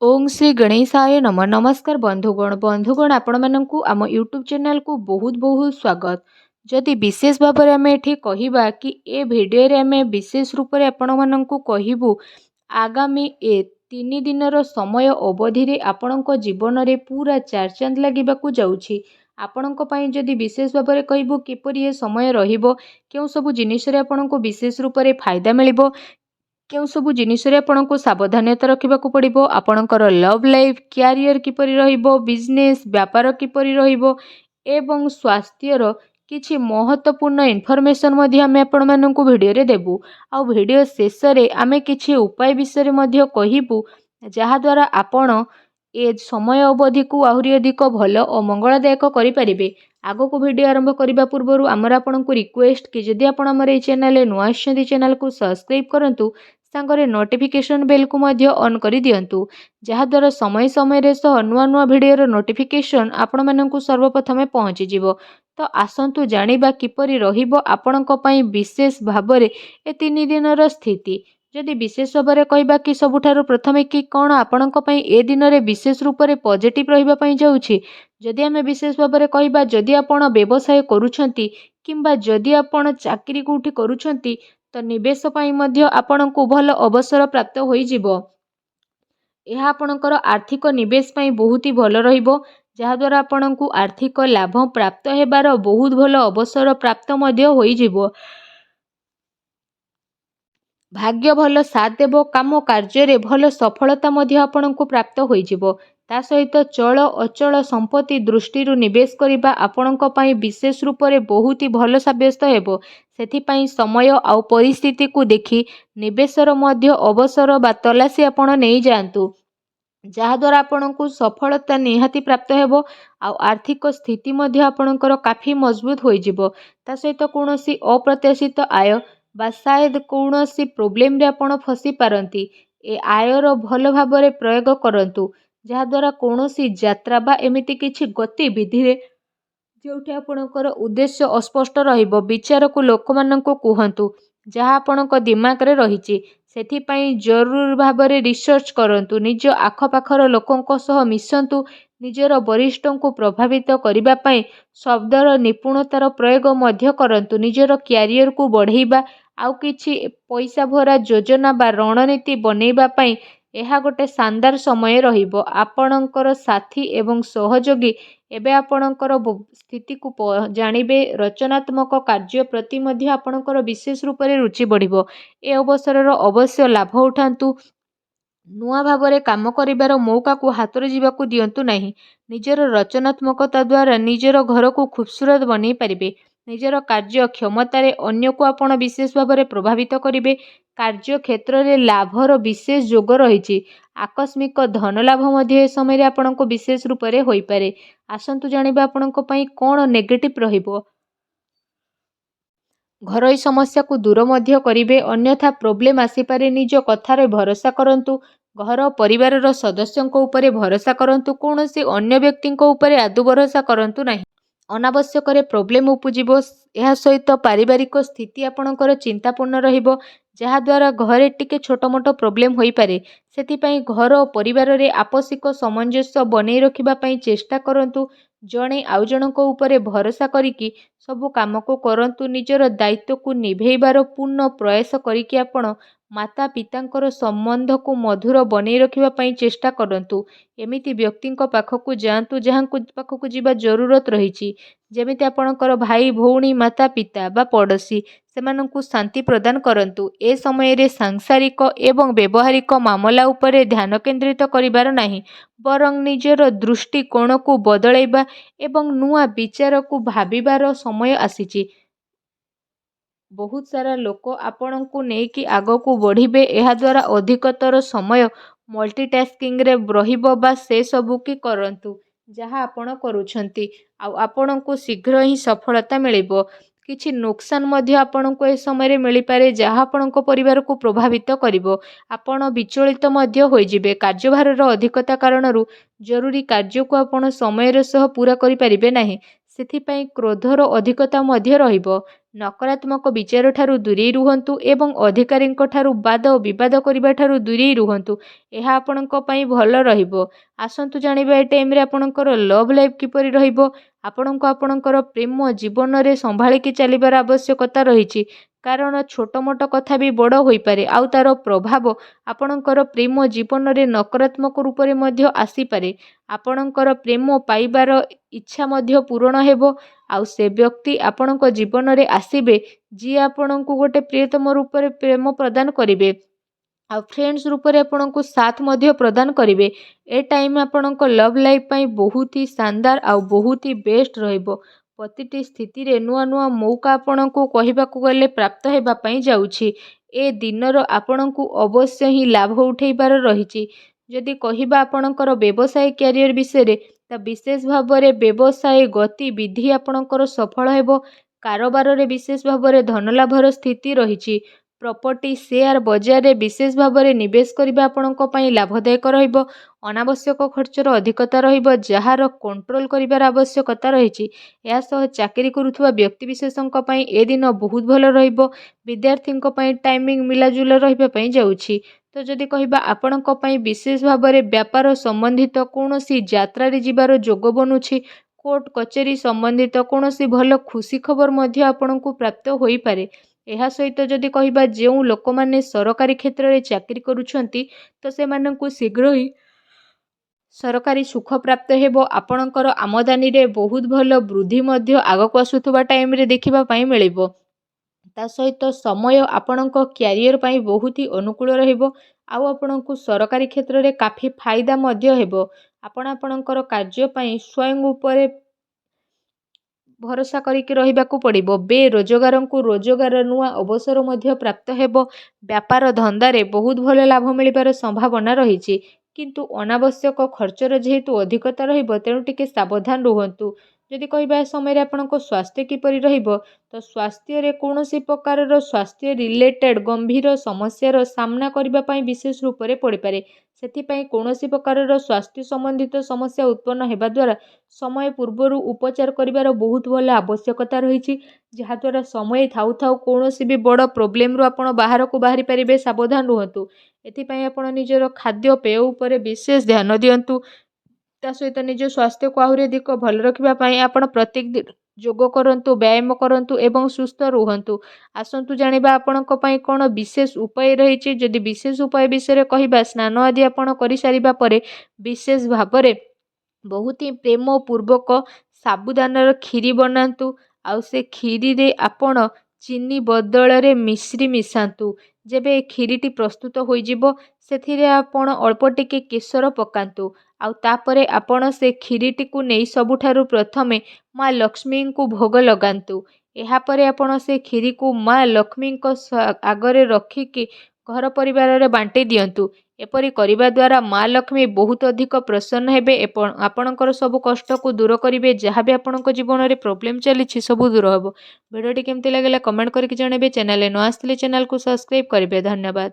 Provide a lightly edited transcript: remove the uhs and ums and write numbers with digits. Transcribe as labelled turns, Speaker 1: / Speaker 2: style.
Speaker 1: ओम श्री गणेशाय नम नमस्कार बंधुगण आपण मानकु आम यूट्यूब चैनल को बहुत बहुत स्वागत। जदि विशेष भाव में आम एठी कहिबा कि ए भिडियो रे आम विशेष रूप से आपण मानकु कहिबु आगामी ए 3 दिनर समय अवधि रे आपणक जीवन रे पूरा चार चांद लागिबाकु जाउछि। आपणक पई जदि विशेष भाव में कहिबु किपरि ए समय रहिबो केउ सब जिनिस रे आपणक विशेष रूप से फायदा मिलिबो केउ सबु जिनिसरे आपनको सावधानता रखिबाकु पड़िबो आपणकर लव लाइफ क्यारियर किपरि रहिबो बिजनेस व्यापार किपरि रहिबो एवं स्वास्थ्यर किछि महत्वपूर्ण इनफॉरमेशन मध्ये आमे आपण माननकु भिडियो रे देबु। आ भिडियो शेष रे आमे किछि उपाय विषय रे मध्ये कहिबु जहा द्वारा आपण ए समय अवधि को आहुरी अधिक भल और मंगलदायक करि परिबे। आगो को वीडियो आरंभ करबा पूर्वरु आमर आपनकु रिक्वेस्ट कि जदि आपण हमर ए चैनल नुआ आछंती चैनल को सब्सक्राइब करंतु सांगरे नोटिफिकेशन बेल को मध्य ऑन करि दियंतु जहा द्वारा समय समय रे सह नुआ नुआ वीडियो रो नोटिफिकेशन आपण माननकु सर्वप्रथमे पहुंची जिवो। तो आसंतु जानिबा किपरि रहिबो आपणक पई विशेष भाबरे ए 3 दिनर स्थिति। जदि विशेष भाव में कहबा कि सबुठारु प्रथमे कि कौन आपणक पई ए दिन रे विशेष रूप से पॉजिटिव रहिबा पई जाउछि। जदि आमे विशेष भाव में कहबा जदि आपण व्यवसाय करूछंती किंबा जदि आपण चाकरी कोठी करूछंती तो निवेश पई मध्य आपणको भल अवसर प्राप्त होई जिवो। यह आपणकर आर्थिक निवेश पई बहुत ही भल रहिबो जहा द्वारा आपणको आर्थिक लाभ प्राप्त हेबार बहुत भल अवसर प्राप्त मध्य होई जिवो। भाग्य भल साथ देव काम कार्य रे भल सफलता मध्य आपणको प्राप्त होई जिवो। ता सहित चल अचल संपत्ति दृष्टि निवेश करिबा आपणक पई विशेष रूप से बहुत ही भल साब्यस्त हेबो। सेथिपई समय आउ परिस्थिति को देखि निवेशर मध्य अवसर बा तलासी आपण नहीं जातु जहा द्वारा आपणको सफलता निहाती प्राप्त हेबो। आउ आर्थिक स्थिति मध्य आपणकर काफी मजबूत होई जिवो। ता सहित कोनोसी अप्रत्याशित आय बा शायद कौनसी प्रोब्लेम रे आपण फसी पारंती ए आयर भल भाव में प्रयोग करंतु जहा द्वारा कौनसी यात्रा बा एमिति किछि गतिविधि रे जोठी आपणकर उद्देश्य अस्पष्ट रहिबो विचार को लोक माननको कुहंतु जहा आपणक दिमाग रे रहिछि। सेथिपई जरूर भाव में रिसर्च करंतु निज आखपाखर लोकंक सह मिसंतु निजर वरिष्ठों को प्रभावित करने पाई शब्दर निपुणतार प्रयोग मध्य करंतु निजर क्यारियर को बढ़ेबा आउ किछि पैसा भरा योजना बा रणनीति बनैबा पाई यह गोटे शानदार समय रहिबो। आपणकर साथी एवं सहयोगी एबे आपणकर स्थिति को जानिबे रचनात्मक कार्य प्रति मध्य आपणकर विशेष रूप से रुचि बढ़िबो। ए अवसर अवश्य लाभ उठांतु नुआ भाव में काम करिबार मौका को हाथ जीवाकू दियंतु नहीं। निजर रचनात्मकता द्वारा निजर घर को खूबसूरत बनै पारिबे। निजर कार्य क्षमतार अन्य को आपण विशेष भाव में प्रभावित करिबे। कार्य क्षेत्र में लाभर विशेष जोग रही आकस्मिक धन लाभ मध्य समय आपनको विशेष रूप से होई पारे। आसंतु जानिबा आपनको पई कोन नेगेटिव रहिबो। घरोई समस्या को दूर मध्य करिबे अन्यथा प्रोब्लेम आसीपारे निज कथार भरोसा करंतु घर परिवार सदस्यों उपरे भरोसा करंतु कौनसी अन्य व्यक्ति उपरे आदु भरोसा करंतु नहीं। अनावश्यक प्रोब्लेम उपजिबो। यह सहित पारिवारिक स्थिति आपणकर चिंतापूर्ण रहिबो जहा द्वारा घरे टिके छोट मोट प्रोब्लेम होई पारे। सेथिपई घर और परिवार रे आपसिक सामंजस्य बनै रखिबा पई चेष्टा करंतु जणे आउ जनक उपरे भरोसा करिकी सबु काम को करंतु निजर दायित्व को निभेइबार पूर्ण प्रयास करिकी आपण माता पितांकर संबंध को मधुर बनै रखिबा पई चेष्टा करंतु। एमिति व्यक्ति पाखकु जांतु जहांकु पाखकु जीवा जरूरत रहिछि जेमिति आपणकर भाई भौणी माता पिता बा पड़ोसी सेमानंकु शांति प्रदान करंतु। ए समय रे सांसारिक एवं व्यवहारिक मामला उपरे ध्यान केंद्रित करिबार नाही बरं निजर दृष्टिकोण को बदलैबा एवं नुआ विचार को भाबिबार समय आसीछि। बहुत सारा लोक आपण को नेकी आग को बढ़िबे एहा द्वारा अधिकतर समय मल्टीटास्किंग रे रहिबो बा से सबु की करंतु जहा आपण करूछंती आ आपण को शीघ्र ही सफलता मिलिबो। किछि नुकसान मध्य आपण को ए समय रे मिली पारे जहा आपण को परिवार को प्रभावित करिवो। आपण विचलित मध्य होई जिवे कार्यभार रो अधिकता कारणरू जरूरी कार्य को आपण समय रे सह पूरा करि परिबे नाही। सेथिपई क्रोधर अधिकता मध्य रहिबो। ନକାରାତ୍ମକ ବିଚାର ଠାରୁ ଦୂରେଇ ରୁହନ୍ତୁ ଏବଂ ଅଧିକାରୀଙ୍କ ଠାରୁ ବାଦ ବିବାଦ କରିବା ଠାରୁ ଦୂରେଇ ରୁହନ୍ତୁ। ଏହା ଆପଣଙ୍କ ପାଇଁ ଭଲ ରହିବ। ଆସନ୍ତୁ ଜାଣିବା ଏ ଟାଇମ୍ରେ ଆପଣଙ୍କର ଲଭ୍ ଲାଇଫ୍ କିପରି ରହିବ। ଆପଣଙ୍କୁ ଆପଣଙ୍କର ପ୍ରେମ ଜୀବନରେ ସମ୍ଭାଳିକି ଚାଲିବାର ଆବଶ୍ୟକତା ରହିଛି। କାରଣ ଛୋଟ ମୋଟ କଥା ବି ବଡ଼ ହୋଇପାରେ ଆଉ ତାର ପ୍ରଭାବ ଆପଣଙ୍କର ପ୍ରେମ ଜୀବନରେ ନକାରାତ୍ମକ ରୂପରେ ମଧ୍ୟ ଆସିପାରେ। ଆପଣଙ୍କର ପ୍ରେମ ପାଇବାର ଇଚ୍ଛା ମଧ୍ୟ ପୂରଣ ହେବ ଆଉ ସେ ବ୍ୟକ୍ତି ଆପଣଙ୍କ ଜୀବନରେ ଆସିବେ ଯିଏ ଆପଣଙ୍କୁ ଗୋଟେ ପ୍ରିୟତମ ରୂପରେ ପ୍ରେମ ପ୍ରଦାନ କରିବେ ଆଉ ଫ୍ରେଣ୍ଡସ୍ ରୂପରେ ଆପଣଙ୍କୁ ସାଥ ମଧ୍ୟ ପ୍ରଦାନ କରିବେ। ଏ ଟାଇମ୍ ଆପଣଙ୍କ ଲଭ୍ ଲାଇଫ୍ ପାଇଁ ବହୁତ ହି ଶାନଦାର ଆଉ ବହୁତ ହି ବେଷ୍ଟ ରହିବ। ପ୍ରତିଟି ସ୍ଥିତିରେ ନୂଆ ନୂଆ ମୌକା ଆପଣଙ୍କୁ କହିବାକୁ ଗଲେ ପ୍ରାପ୍ତ ହେବା ପାଇଁ ଯାଉଛି। ଏ ଦିନର ଆପଣଙ୍କୁ ଅବଶ୍ୟ ହିଁ ଲାଭ ଉଠେଇବାର ରହିଛି। ଯଦି କହିବା ଆପଣଙ୍କର ବ୍ୟବସାୟ କ୍ୟାରିୟର ବିଷୟରେ ତା ବିଶେଷ ଭାବରେ ବ୍ୟବସାୟ ଗତିବିଧି ଆପଣଙ୍କର ସଫଳ ହେବ। କାରବାରରେ ବିଶେଷ ଭାବରେ ଧନଲାଭର ସ୍ଥିତି ରହିଛି। ପ୍ରପର୍ଟି ସେୟାର ବଜାରରେ ବିଶେଷ ଭାବରେ ନିବେଶ କରିବା ଆପଣଙ୍କ ପାଇଁ ଲାଭଦାୟକ ରହିବ। ଅନାବଶ୍ୟକ ଖର୍ଚ୍ଚର ଅଧିକତା ରହିବ ଯାହାର କଣ୍ଟ୍ରୋଲ କରିବାର ଆବଶ୍ୟକତା ରହିଛି। ଏହା ସହ ଚାକିରି କରୁଥିବା ବ୍ୟକ୍ତିବିଶେଷଙ୍କ ପାଇଁ ଏ ଦିନ ବହୁତ ଭଲ ରହିବ। ବିଦ୍ୟାର୍ଥୀଙ୍କ ପାଇଁ ଟାଇମିଂ ମିଲାଜୁଲା ରହିବା ପାଇଁ ଯାଉଛି। ତ ଯଦି କହିବା ଆପଣଙ୍କ ପାଇଁ ବିଶେଷ ଭାବରେ ବ୍ୟାପାର ସମ୍ବନ୍ଧିତ କୌଣସି ଯାତ୍ରାରେ ଯିବାର ଯୋଗ ବନୁଛି। କୋର୍ଟ କଚେରୀ ସମ୍ବନ୍ଧିତ କୌଣସି ଭଲ ଖୁସି ଖବର ମଧ୍ୟ ଆପଣଙ୍କୁ ପ୍ରାପ୍ତ ହୋଇପାରେ। ଏହା ସହିତ ଯଦି କହିବା ଯେଉଁ ଲୋକମାନେ ସରକାରୀ କ୍ଷେତ୍ରରେ ଚାକିରି କରୁଛନ୍ତି ତ ସେମାନଙ୍କୁ ଶୀଘ୍ର ହିଁ ସରକାରୀ ସୁଖ ପ୍ରାପ୍ତ ହେବ। ଆପଣଙ୍କର ଆମଦାନୀରେ ବହୁତ ଭଲ ବୃଦ୍ଧି ମଧ୍ୟ ଆଗକୁ ଆସୁଥିବା ଟାଇମ୍ରେ ଦେଖିବା ପାଇଁ ମିଳିବ। ତା ସହିତ ସମୟ ଆପଣଙ୍କ କ୍ୟାରିୟର ପାଇଁ ବହୁତ ହି ଅନୁକୂଳ ରହିବ ଆଉ ଆପଣଙ୍କୁ ସରକାରୀ କ୍ଷେତ୍ରରେ କାଫି ଫାଇଦା ମଧ୍ୟ ହେବ। ଆପଣ ଆପଣଙ୍କର କାର୍ଯ୍ୟ ପାଇଁ ସ୍ୱୟଂ ଉପରେ ଭରସା କରିକି ରହିବାକୁ ପଡ଼ିବ। ବେରୋଜଗାରଙ୍କୁ ରୋଜଗାର ନୂଆ ଅବସର ମଧ୍ୟ ପ୍ରାପ୍ତ ହେବ। ବ୍ୟାପାର ଧନ୍ଦାରେ ବହୁତ ଭଲ ଲାଭ ମିଳିବାର ସମ୍ଭାବନା ରହିଛି। କିନ୍ତୁ ଅନାବଶ୍ୟକ ଖର୍ଚ୍ଚର ଯେହେତୁ ଅଧିକତା ରହିବ ତେଣୁ ଟିକେ ସାବଧାନ ରୁହନ୍ତୁ। ଯଦି କହିବା ଏ ସମୟରେ ଆପଣଙ୍କ ସ୍ୱାସ୍ଥ୍ୟ କିପରି ରହିବ ତ ସ୍ୱାସ୍ଥ୍ୟରେ କୌଣସି ପ୍ରକାରର ସ୍ୱାସ୍ଥ୍ୟ ରିଲେଟେଡ୍ ଗମ୍ଭୀର ସମସ୍ୟାର ସାମ୍ନା କରିବା ପାଇଁ ବିଶେଷ ରୂପରେ ପଡ଼ିପାରେ। ସେଥିପାଇଁ କୌଣସି ପ୍ରକାରର ସ୍ୱାସ୍ଥ୍ୟ ସମ୍ବନ୍ଧିତ ସମସ୍ୟା ଉତ୍ପନ୍ନ ହେବା ଦ୍ୱାରା ସମୟ ପୂର୍ବରୁ ଉପଚାର କରିବାର ବହୁତ ଭଲ ଆବଶ୍ୟକତା ରହିଛି। ଯାହାଦ୍ୱାରା ସମୟ ଥାଉ ଥାଉ କୌଣସି ବି ବଡ଼ ପ୍ରୋବ୍ଲେମରୁ ଆପଣ ବାହାରକୁ ବାହାରି ପାରିବେ। ସାବଧାନ ରୁହନ୍ତୁ। ଏଥିପାଇଁ ଆପଣ ନିଜର ଖାଦ୍ୟପେୟ ଉପରେ ବିଶେଷ ଧ୍ୟାନ ଦିଅନ୍ତୁ। ତା ସହିତ ନିଜ ସ୍ୱାସ୍ଥ୍ୟକୁ ଆହୁରି ଅଧିକ ଭଲ ରଖିବା ପାଇଁ ଆପଣ ପ୍ରତ୍ୟେକ ଦିନ ଯୋଗ କରନ୍ତୁ, ବ୍ୟାୟାମ କରନ୍ତୁ ଏବଂ ସୁସ୍ଥ ରୁହନ୍ତୁ। ଆସନ୍ତୁ ଜାଣିବା ଆପଣଙ୍କ ପାଇଁ କ'ଣ ବିଶେଷ ଉପାୟ ରହିଛି। ଯଦି ବିଶେଷ ଉପାୟ ବିଷୟରେ କହିବା ସ୍ନାନ ଆଦି ଆପଣ କରିସାରିବା ପରେ ବିଶେଷ ଭାବରେ ବହୁତ ହିଁ ପ୍ରେମ ପୂର୍ବକ ସାବୁଦାନାର କ୍ଷୀରି ବନାନ୍ତୁ ଆଉ ସେ କ୍ଷୀରିରେ ଆପଣ ଚିନି ବଦଳରେ ମିଶ୍ରି ମିଶାନ୍ତୁ। ଯେବେ ଏ କ୍ଷୀରିଟି ପ୍ରସ୍ତୁତ ହୋଇଯିବ ସେଥିରେ ଆପଣ ଅଳ୍ପ ଟିକେ କେଶର ପକାନ୍ତୁ ଆଉ ତାପରେ ଆପଣ ସେ କ୍ଷୀରିଟିକୁ ନେଇ ସବୁଠାରୁ ପ୍ରଥମେ ମା ଲକ୍ଷ୍ମୀଙ୍କୁ ଭୋଗ ଲଗାନ୍ତୁ। ଏହାପରେ ଆପଣ ସେ କ୍ଷୀରିକୁ ମା ଲକ୍ଷ୍ମୀଙ୍କ ଆଗରେ ରଖିକି ଘର ପରିବାରରେ ବାଣ୍ଟି ଦିଅନ୍ତୁ। ଏପରି କରିବା ଦ୍ୱାରା ମା ଲକ୍ଷ୍ମୀ ବହୁତ ଅଧିକ ପ୍ରସନ୍ନ ହେବେ ଏବଂ ଆପଣଙ୍କର ସବୁ କଷ୍ଟକୁ ଦୂର କରିବେ। ଯାହା ବି ଆପଣଙ୍କ ଜୀବନରେ ପ୍ରୋବ୍ଲେମ୍ ଚାଲିଛି ସବୁ ଦୂର ହେବ। ଭିଡ଼ିଓଟି କେମିତି ଲାଗିଲା କମେଣ୍ଟ କରିକି ଜଣାଇବେ। ଚ୍ୟାନେଲରେ ନ ଆସିଥିଲେ ଚ୍ୟାନେଲକୁ ସବସ୍କ୍ରାଇବ୍ କରିବେ। ଧନ୍ୟବାଦ।